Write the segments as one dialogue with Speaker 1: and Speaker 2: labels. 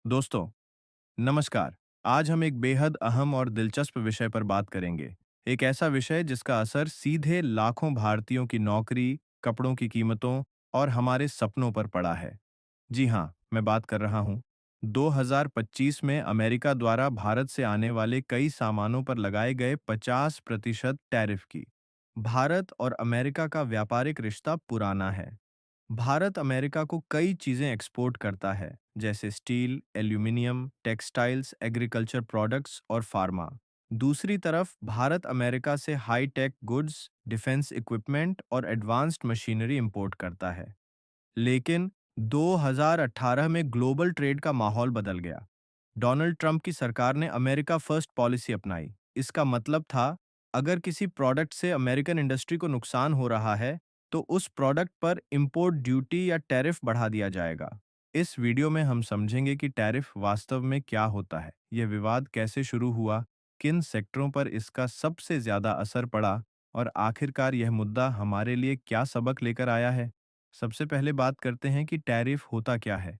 Speaker 1: दोस्तों, नमस्कार। आज हम एक बेहद अहम और दिलचस्प विषय पर बात करेंगे। एक ऐसा विषय जिसका असर सीधे लाखों भारतीयों की नौकरी, कपड़ों की कीमतों और हमारे सपनों पर पड़ा है। जी हाँ, मैं बात कर रहा हूँ 2025 में अमेरिका द्वारा भारत से आने वाले कई सामानों पर लगाए गए 50% टैरिफ की। भारत और अमेरिका का व्यापारिक रिश्ता पुराना है। भारत अमेरिका को कई चीजें एक्सपोर्ट करता है, जैसे steel, aluminium, textiles, agriculture products और फार्मा। दूसरी तरफ भारत अमेरिका से high tech goods, defence equipment और एडवांस्ड मशीनरी इंपोर्ट करता है। लेकिन 2018 में ग्लोबल ट्रेड का माहौल बदल गया। डोनाल्ड ट्रंप की सरकार ने अमेरिका फर्स्ट पॉलिसी अपनाई। इसका मतलब था, अगर किसी प्रोडक्ट से अमेरिकन इंडस्ट्री को नुकसान हो रहा है, तो उस प्रोडक्ट पर इंपोर्ट ड्यूटी या टैरिफ बढ़ा दिया जाएगा। इस वीडियो में हम समझेंगे कि टैरिफ वास्तव में क्या होता है, यह विवाद कैसे शुरू हुआ, किन सेक्टरों पर इसका सबसे ज्यादा असर पड़ा और आखिरकार यह मुद्दा हमारे लिए क्या सबक लेकर आया है। सबसे पहले बात करते हैं कि टैरिफ होता क्या है।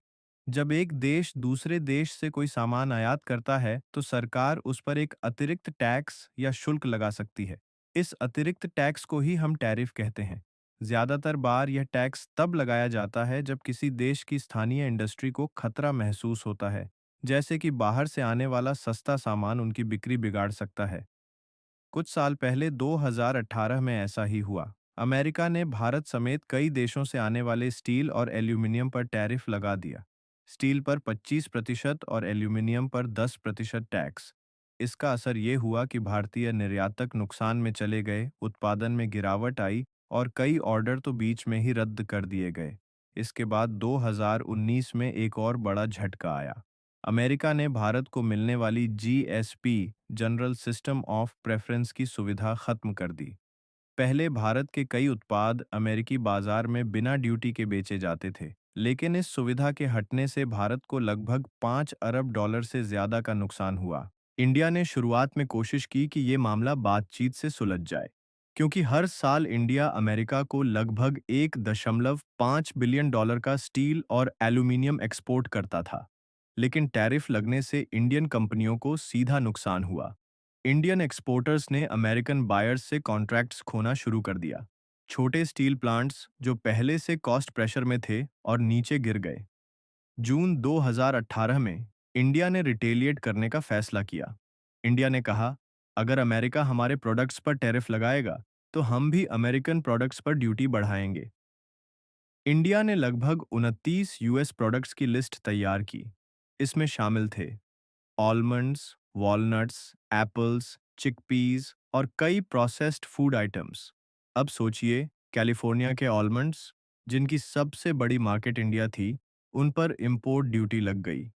Speaker 1: जब एक देश दूसरे देश से कोई सामान आयात करता है, तो सरकार उस पर एक अतिरिक्त टैक्स या शुल्क लगा सकती है। इस अतिरिक्त टैक्स को ही हम टैरिफ कहते हैं। ज्यादातर बार यह टैक्स तब लगाया जाता है जब किसी देश की स्थानीय इंडस्ट्री को खतरा महसूस होता है, जैसे कि बाहर से आने वाला सस्ता सामान उनकी बिक्री बिगाड़ सकता है। कुछ साल पहले 2018 में ऐसा ही हुआ। अमेरिका ने भारत समेत कई देशों से आने वाले स्टील और एल्यूमिनियम पर टैरिफ लगा दिया। स्टील पर 25% और एल्यूमिनियम पर 10% टैक्स। इसका असर ये हुआ कि भारतीय निर्यातक नुकसान में चले गए, उत्पादन में गिरावट आई और कई ऑर्डर तो बीच में ही रद्द कर दिए गए। इसके बाद 2019 में एक और बड़ा झटका आया। अमेरिका ने भारत को मिलने वाली GSP, general system of preference की सुविधा खत्म कर दी। पहले भारत के कई उत्पाद अमेरिकी बाजार में बिना ड्यूटी के बेचे जाते थे, लेकिन इस सुविधा के हटने से भारत को लगभग 5 अरब डॉलर से ज्यादा का नुकसान हुआ। इंडिया ने शुरुआत में कोशिश की कि ये मामला बातचीत से सुलझ जाए, क्योंकि हर साल इंडिया अमेरिका को लगभग 1.5 बिलियन डॉलर का स्टील और एल्यूमिनियम एक्सपोर्ट करता था। लेकिन टैरिफ लगने से इंडियन कंपनियों को सीधा नुकसान हुआ। इंडियन एक्सपोर्टर्स ने अमेरिकन बायर्स से कॉन्ट्रैक्ट्स खोना शुरू कर दिया। छोटे स्टील प्लांट्स जो पहले से कॉस्ट प्रेशर में थे और नीचे गिर गए। जून 2018 में इंडिया ने रिटेलिएट करने का फैसला किया। इंडिया ने कहा, अगर अमेरिका हमारे प्रोडक्ट्स पर टैरिफ लगाएगा, तो हम भी अमेरिकन प्रोडक्ट्स पर ड्यूटी बढ़ाएंगे। इंडिया ने लगभग 29 यूएस प्रोडक्ट्स की लिस्ट तैयार की। इसमें शामिल थे आलमंड्स, वॉलनट्स, एप्पल्स, चिकपीस और कई प्रोसेस्ड फूड आइटम्स। अब सोचिए, कैलिफोर्निया के आलमंड्स, जिनकी सबसे बड़ी मार्केट इंडिया थी, उन पर इंपोर्ट ड्यूटी लग गई।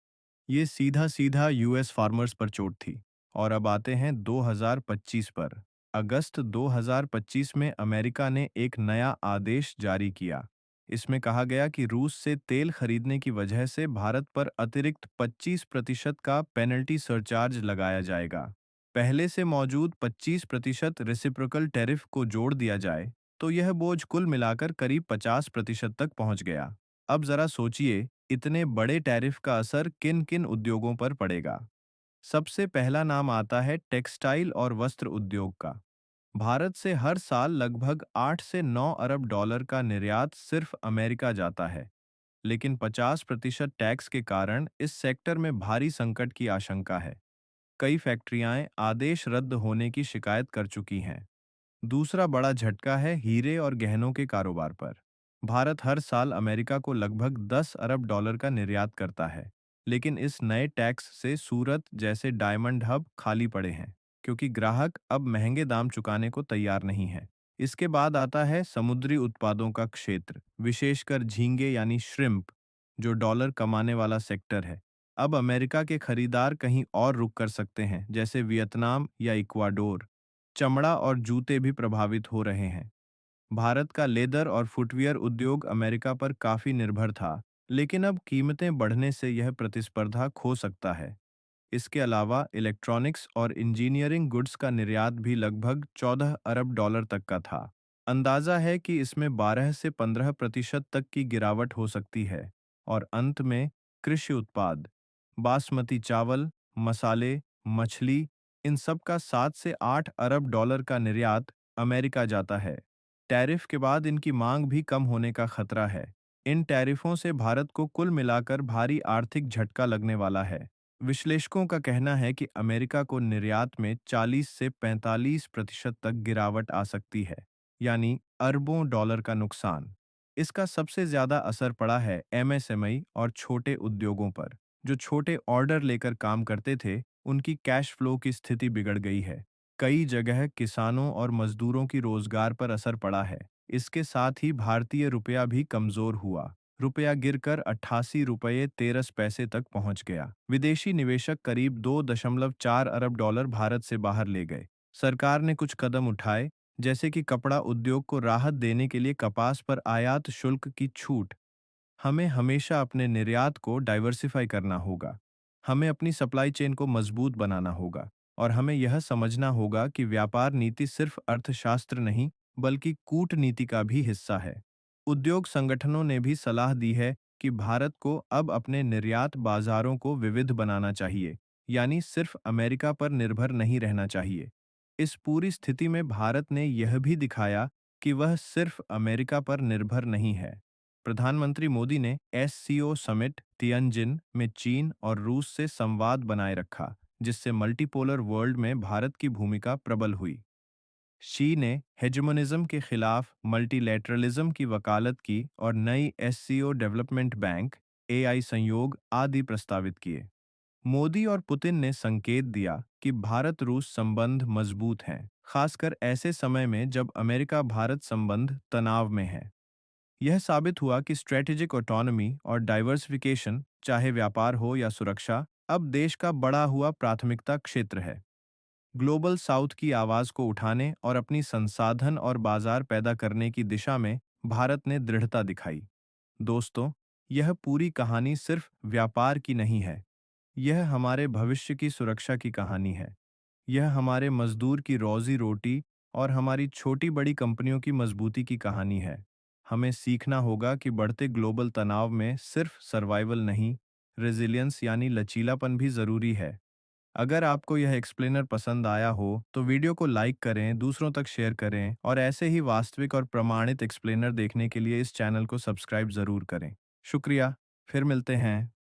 Speaker 1: ये सीधा सीधा यूएस फार्मर्स पर चोट थी। और अब आते हैं 2025 पर। अगस्त 2025 में अमेरिका ने एक नया आदेश जारी किया। इसमें कहा गया कि रूस से तेल खरीदने की वजह से भारत पर अतिरिक्त 25% का पेनल्टी सरचार्ज लगाया जाएगा। पहले से मौजूद 25% रेसिप्रोकल टैरिफ को जोड़ दिया जाए, तो यह बोझ कुल मिलाकर करीब 50% तक पहुंच गया। अब जरा सोचिए, इतने बड़े टैरिफ का असर किन किन उद्योगों पर पड़ेगा। सबसे पहला नाम आता है टेक्सटाइल और वस्त्र उद्योग का। भारत से हर साल लगभग 8 से 9 अरब डॉलर का निर्यात सिर्फ अमेरिका जाता है। लेकिन 50% टैक्स के कारण इस सेक्टर में भारी संकट की आशंका है। कई फैक्ट्रियां आदेश रद्द होने की शिकायत कर चुकी हैं। दूसरा बड़ा झटका है हीरे और गहनों के कारोबार पर। भारत हर साल अमेरिका को लगभग 10 अरब डॉलर का निर्यात करता है, लेकिन इस नए टैक्स से सूरत जैसे डायमंड हब खाली पड़े हैं, क्योंकि ग्राहक अब महंगे दाम चुकाने को तैयार नहीं है। इसके बाद आता है समुद्री उत्पादों का क्षेत्र, विशेषकर झींगे यानी श्रिम्प, जो डॉलर कमाने वाला सेक्टर है। अब अमेरिका के खरीदार कहीं और रुक कर सकते हैं, जैसे वियतनाम या इक्वाडोर। चमड़ा और जूते भी प्रभावित हो रहे हैं। भारत का लेदर और फुटवियर उद्योग अमेरिका पर काफी निर्भर था, लेकिन अब कीमतें बढ़ने से यह प्रतिस्पर्धा खो सकता है। इसके अलावा इलेक्ट्रॉनिक्स और इंजीनियरिंग गुड्स का निर्यात भी लगभग 14 अरब डॉलर तक का था। अंदाजा है कि इसमें 12 से 15% तक की गिरावट हो सकती है। और अंत में कृषि उत्पाद। बासमती चावल, मसाले, मछली, इन सब का 7 से 8 अरब डॉलर का निर्यात अमेरिका जाता है। टैरिफ के बाद इनकी मांग भी कम होने का खतरा है। इन टैरिफों से भारत को कुल मिलाकर भारी आर्थिक झटका लगने वाला है। विश्लेषकों का कहना है कि अमेरिका को निर्यात में 40 से 45% तक गिरावट आ सकती है, यानी अरबों डॉलर का नुकसान। इसका सबसे ज्यादा असर पड़ा है एमएसएमई और छोटे उद्योगों पर। जो छोटे ऑर्डर लेकर काम करते थे, उनकी कैश फ्लो की स्थिति बिगड़ गई है। कई जगह किसानों और मजदूरों की रोजगार पर असर पड़ा है। इसके साथ ही भारतीय रुपया भी कमजोर हुआ। रुपया गिरकर 88 रुपये 13 पैसे तक पहुंच गया। विदेशी निवेशक करीब 2.4 अरब डॉलर भारत से बाहर ले गए। सरकार ने कुछ कदम उठाए, जैसे कि कपड़ा उद्योग को राहत देने के लिए कपास पर आयात शुल्क की छूट। हमें हमेशा अपने निर्यात को डाइवर्सिफाई करना होगा। हमें अपनी सप्लाई चेन को मजबूत बनाना होगा और हमें यह समझना होगा कि व्यापार नीति सिर्फ अर्थशास्त्र नहीं, बल्कि कूटनीति का भी हिस्सा है। उद्योग संगठनों ने भी सलाह दी है कि भारत को अब अपने निर्यात बाजारों को विविध बनाना चाहिए, यानी सिर्फ अमेरिका पर निर्भर नहीं रहना चाहिए। इस पूरी स्थिति में भारत ने यह भी दिखाया कि वह सिर्फ अमेरिका पर निर्भर नहीं है। प्रधानमंत्री मोदी ने एससीओ समिट तियानजिन में चीन और रूस से संवाद बनाए रखा, जिससे मल्टीपोलर वर्ल्ड में भारत की भूमिका प्रबल हुई। शी ने हेजेमोनिज्म के खिलाफ मल्टीलैटरलिज्म की वकालत की और नई एससीओ डेवलपमेंट बैंक एआई संयोग आदि प्रस्तावित किए। मोदी और पुतिन ने संकेत दिया कि भारत रूस संबंध मजबूत हैं, खासकर ऐसे समय में जब अमेरिका भारत संबंध तनाव में है। यह साबित हुआ कि स्ट्रेटेजिक ऑटोनॉमी और डाइवर्सिफिकेशन, चाहे व्यापार हो या सुरक्षा, अब देश का बढ़ा हुआ प्राथमिकता क्षेत्र है। ग्लोबल साउथ की आवाज को उठाने और अपनी संसाधन और बाजार पैदा करने की दिशा में भारत ने दृढ़ता दिखाई। दोस्तों, यह पूरी कहानी सिर्फ व्यापार की नहीं है। यह हमारे भविष्य की सुरक्षा की कहानी है। यह हमारे मजदूर की रोजी रोटी और हमारी छोटी बड़ी कंपनियों की मजबूती की कहानी है। हमें सीखना होगा कि बढ़ते ग्लोबल तनाव में सिर्फ सर्वाइवल नहीं, रेजिलियंस यानी लचीलापन भी जरूरी है। अगर आपको यह एक्सप्लेनर पसंद आया हो तो वीडियो को लाइक करें, दूसरों तक शेयर करें और ऐसे ही वास्तविक और प्रमाणित एक्सप्लेनर देखने के लिए इस चैनल को सब्सक्राइब जरूर करें। शुक्रिया, फिर मिलते हैं।